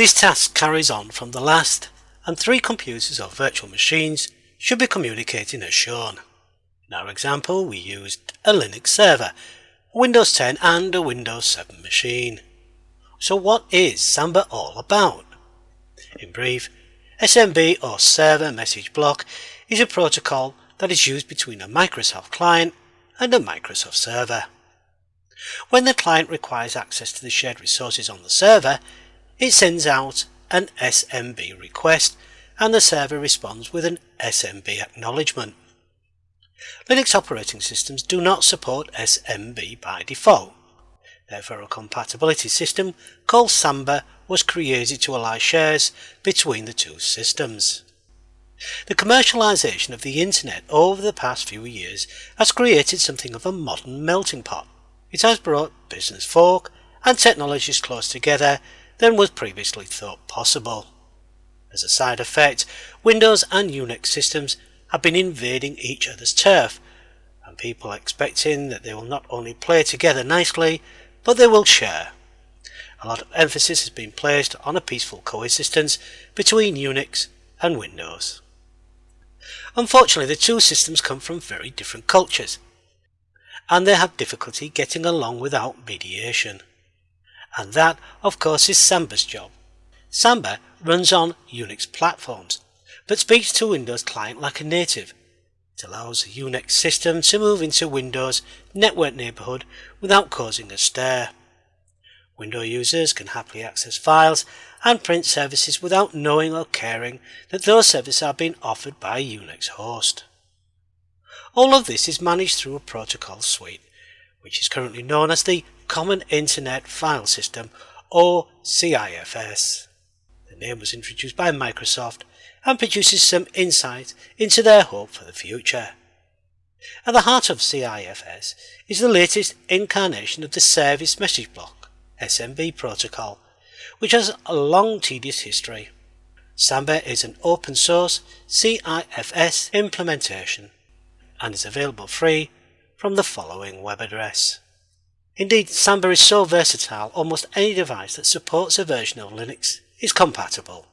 This task carries on from the last, and 3 computers or virtual machines should be communicating as shown. In our example, we used a Linux server, a Windows 10 and a Windows 7 machine. So what is Samba all about? In brief, SMB or Server Message Block is a protocol that is used between a Microsoft client and a Microsoft server. When the client requires access to the shared resources on the server, it sends out an SMB request and the server responds with an SMB acknowledgement. Linux operating systems do not support SMB by default. Therefore, a compatibility system called Samba was created to allow shares between the two systems. The commercialization of the internet over the past few years has created something of a modern melting pot. It has brought business folk and technologists closer together than was previously thought possible. As a side effect, Windows and UNIX systems have been invading each other's turf, and people are expecting that they will not only play together nicely, but they will share. A lot of emphasis has been placed on a peaceful coexistence between Unix and Windows. Unfortunately, the two systems come from very different cultures, and they have difficulty getting along without mediation. And that, of course, is Samba's job. Samba runs on Unix platforms, but speaks to Windows client like a native. It allows the Unix system to move into Windows network neighbourhood without causing a stir. Windows users can happily access files and print services without knowing or caring that those services are being offered by a Unix host. All of this is managed through a protocol suite, which is currently known as the Common Internet File System, or CIFS. The name was introduced by Microsoft and produces some insight into their hope for the future. At the heart of CIFS is the latest incarnation of the Service Message Block, SMB protocol, which has a long tedious history. Samba is an open source CIFS implementation and is available free from the following web address. Indeed, Samba is so versatile almost any device that supports a version of Linux is compatible,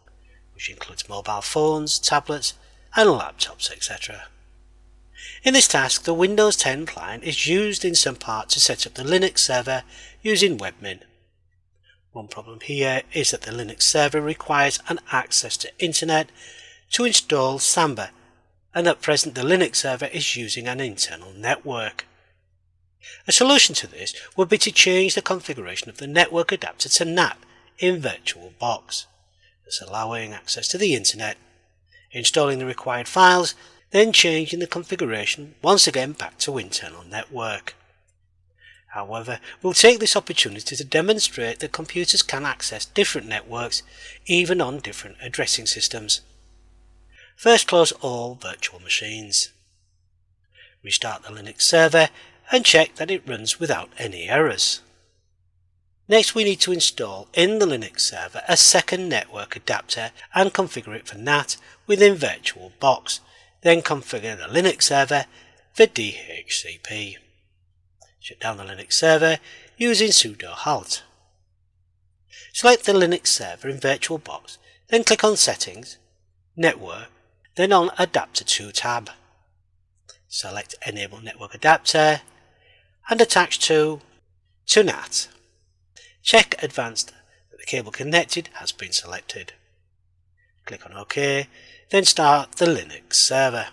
which includes mobile phones, tablets and laptops, etc. In this task, the Windows 10 client is used in some part to set up the Linux server using webmin. One problem here is that the Linux server requires an access to internet to install Samba, and at present the Linux server is using an internal network. A solution to this would be to change the configuration of the network adapter to NAT in VirtualBox, thus allowing access to the internet, installing the required files, then changing the configuration once again back to internal network. However, we'll take this opportunity to demonstrate that computers can access different networks even on different addressing systems. First, close all virtual machines. Restart the Linux server and check that it runs without any errors. Next, we need to install in the Linux server a second network adapter and configure it for NAT within VirtualBox, then configure the Linux server for DHCP. Shut down the Linux server using sudo halt. Select the Linux server in VirtualBox, then click on Settings, Network, then on Adapter 2 tab. Select Enable Network Adapter and attach to NAT. Check Advanced that the cable connected has been selected. Click on OK, then start the Linux server.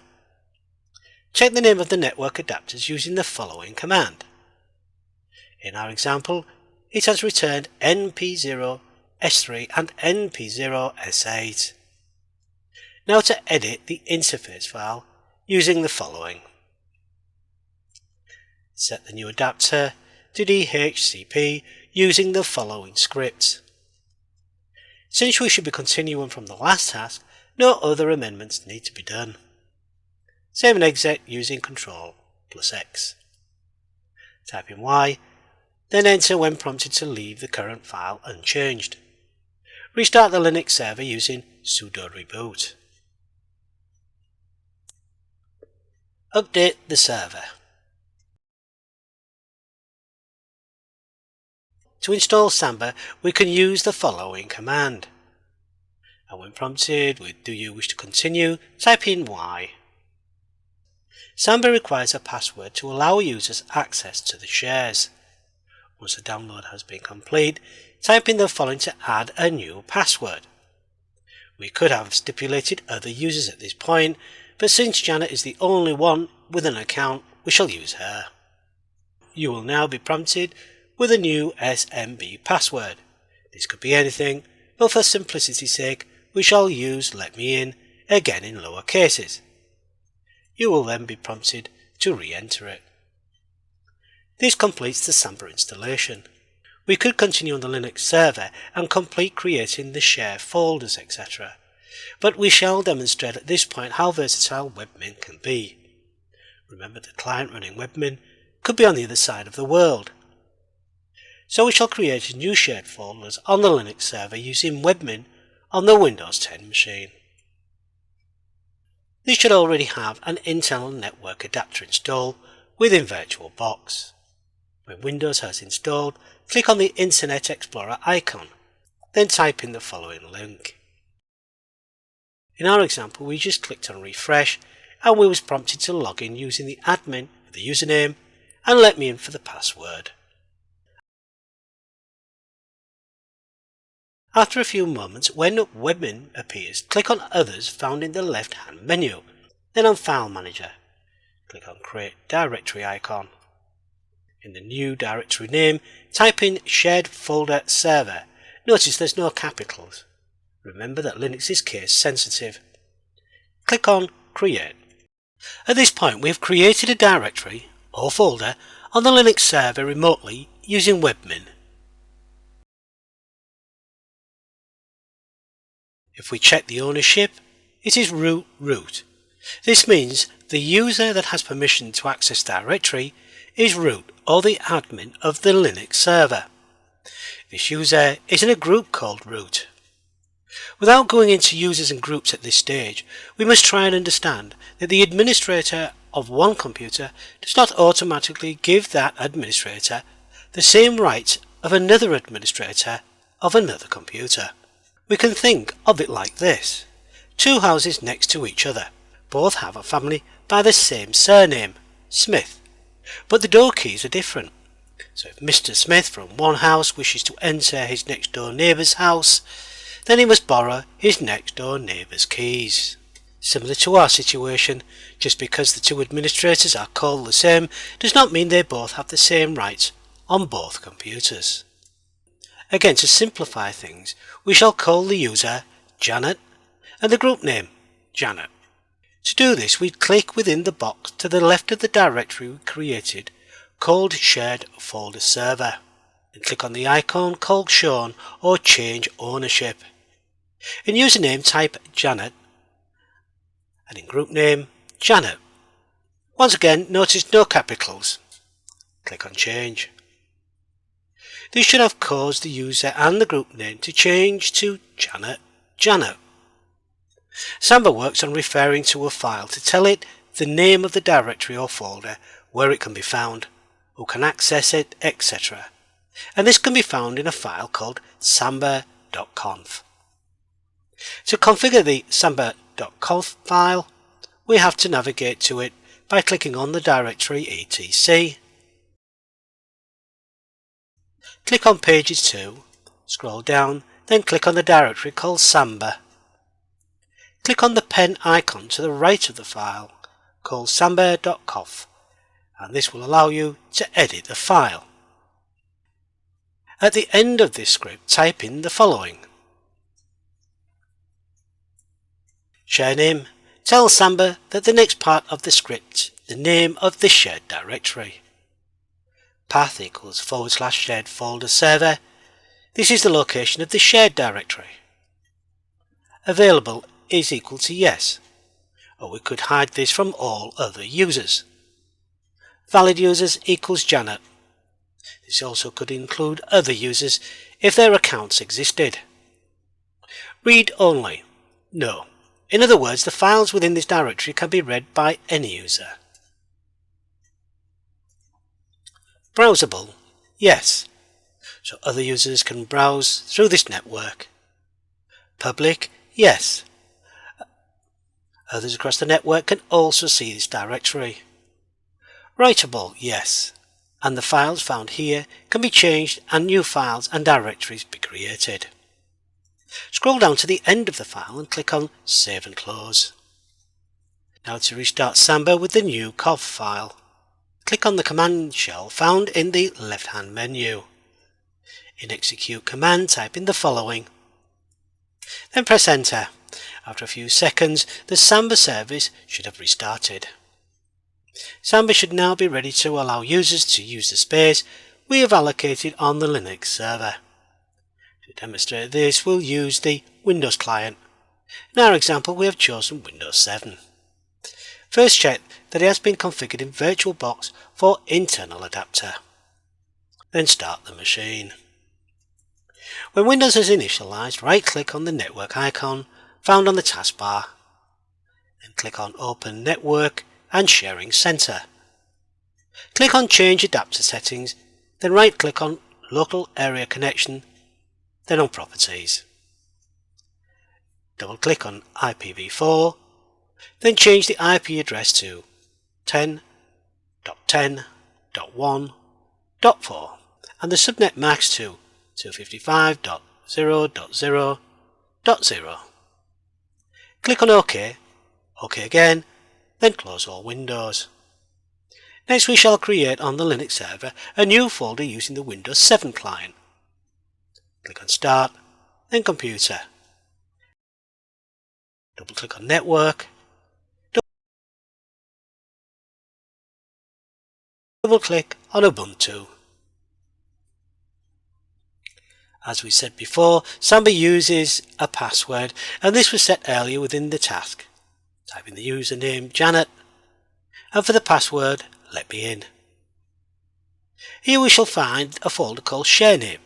Check the name of the network adapters using the following command. In our example, it has returned NP0S3 and NP0S8. Now to edit the interface file using the following. Set the new adapter to DHCP using the following scripts. Since we should be continuing from the last task, no other amendments need to be done. Save and exit using Ctrl+X. Type in Y, then enter when prompted to leave the current file unchanged. Restart the Linux server using sudo reboot. Update the server. To install Samba, we can use the following command. and when prompted with "Do you wish to continue?" type in Y. Samba requires a password to allow users access to the shares. Once the download has been complete, type in the following to add a new password. We could have stipulated other users at this point, but since Janet is the only one with an account, we shall use her. You will now be prompted with a new SMB password. This could be anything, but for simplicity's sake, we shall use "Let me in" again in lower cases. You will then be prompted to re-enter it. This completes the Samba installation. We could continue on the Linux server and complete creating the share folders, etc. But we shall demonstrate at this point how versatile webmin can be. Remember, the client running webmin could be on the other side of the world. So we shall create new shared folders on the Linux server using webmin on the Windows 10 machine. This should already have an internal network adapter installed within VirtualBox. When Windows has installed, click on the Internet Explorer icon, then type in the following link. In our example, we just clicked on refresh and we was prompted to log in using the admin for the username and "Let me in" for the password. After a few moments, when webmin appears, click on Others found in the left-hand menu, then on File Manager. Click on Create Directory icon. In the new directory name, type in Shared Folder Server. Notice there's no capitals. Remember that Linux is case sensitive. Click on Create. At this point, we have created a directory or folder on the Linux server remotely using webmin. If we check the ownership, it is root. This means the user that has permission to access directory is root or the admin of the Linux server. This user is in a group called root. Without going into users and groups at this stage, we must try and understand that the administrator of one computer does not automatically give that administrator the same rights of another administrator of another computer. We can think of it like this. Two houses next to each other. Both have a family by the same surname, Smith, but the door keys are different. So if Mr. Smith from one house wishes to enter his next door neighbour's house, then he must borrow his next door neighbour's keys. Similar to our situation, just because the two administrators are called the same does not mean they both have the same rights on both computers. Again, to simplify things, we shall call the user Janet and the group name Janet. To do this, we click within the box to the left of the directory we created called Shared Folder Server and click on the icon called Shown or Change Ownership. In username, type Janet and in group name Janet. Once again, notice no capitals. Click on Change. This should have caused the user and the group name to change to Janet. Samba works on referring to a file to tell it the name of the directory or folder, where it can be found, who can access it, etc. And this can be found in a file called samba.conf. To configure the samba.conf file, we have to navigate to it by clicking on the directory etc. Click on Pages 2, scroll down, then click on the directory called Samba. Click on the pen icon to the right of the file called samba.conf, and this will allow you to edit the file. At the end of this script, type in the following. Share name. Tell Samba that the next part of the script, the name of the shared directory. Path equals / shared folder server. This is the location of the shared directory. Available is equal to yes, or we could hide this from all other users. Valid users equals Janet. This also could include other users if their accounts existed. Read only. No. In other words, the files within this directory can be read by any user. Browsable. Yes. So other users can browse through this network. Public. Yes. Others across the network can also see this directory. Writable? Yes. And the files found here can be changed and new files and directories be created. Scroll down to the end of the file and click on Save and Close. Now to restart Samba with the new conf file, click on the command shell found in the left-hand menu. In Execute command, type in the following. Then press Enter. After a few seconds, the Samba service should have restarted. Samba should now be ready to allow users to use the space we have allocated on the Linux server. To demonstrate this, we'll use the Windows client. In our example, we have chosen Windows 7. First, check that it has been configured in VirtualBox for internal adapter. Then start the machine. When Windows is initialized, right-click on the network icon found on the taskbar. Then click on Open Network and Sharing Center. Click on Change Adapter Settings, then right-click on Local Area Connection, then on Properties. Double-click on IPv4, then change the IP address to 10.10.1.4 and the subnet mask to 255.0.0.0. Click on OK, OK again, then close all windows. Next we shall create on the Linux server a new folder using the Windows 7 client. Click on Start, then Computer. Double click on Network. Double click on Ubuntu. As we said before, Samba uses a password, and this was set earlier within the task. Type in the username Janet, and for the password, let me in. Here we shall find a folder called ShareName.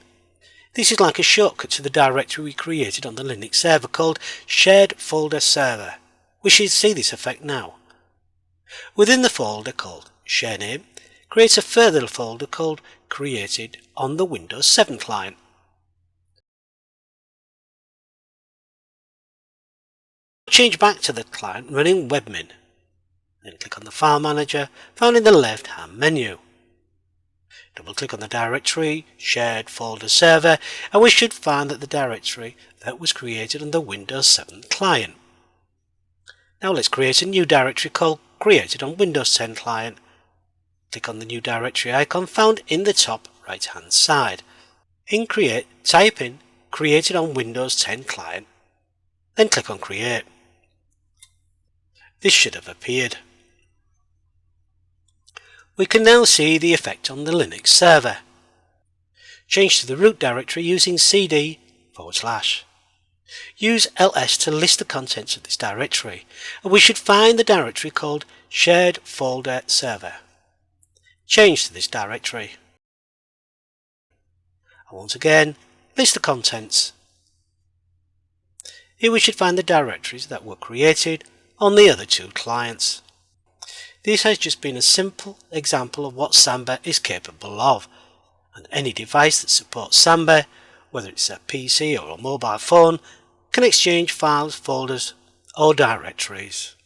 This is like a shortcut to the directory we created on the Linux server called Shared Folder Server. We should see this effect now. Within the folder called ShareName, create a further folder called Created on the Windows 7 client. Change back to the client running webmin. Then click on the File Manager found in the left-hand menu. Double click on the directory Shared Folder Server and we should find that the directory that was created on the Windows 7 client. Now let's create a new directory called Created on Windows 10 client. Click on the new directory icon found in the top right hand side. In Create, type in Created on Windows 10 client, then click on Create. This should have appeared. We can now see the effect on the Linux server. Change to the root directory using cd/. Use ls to list the contents of this directory, and we should find the directory called Shared Folder Server. Change to this directory. And once again, list the contents. Here we should find the directories that were created on the other two clients. This has just been a simple example of what Samba is capable of, and any device that supports Samba, whether it's a PC or a mobile phone, can exchange files, folders or directories.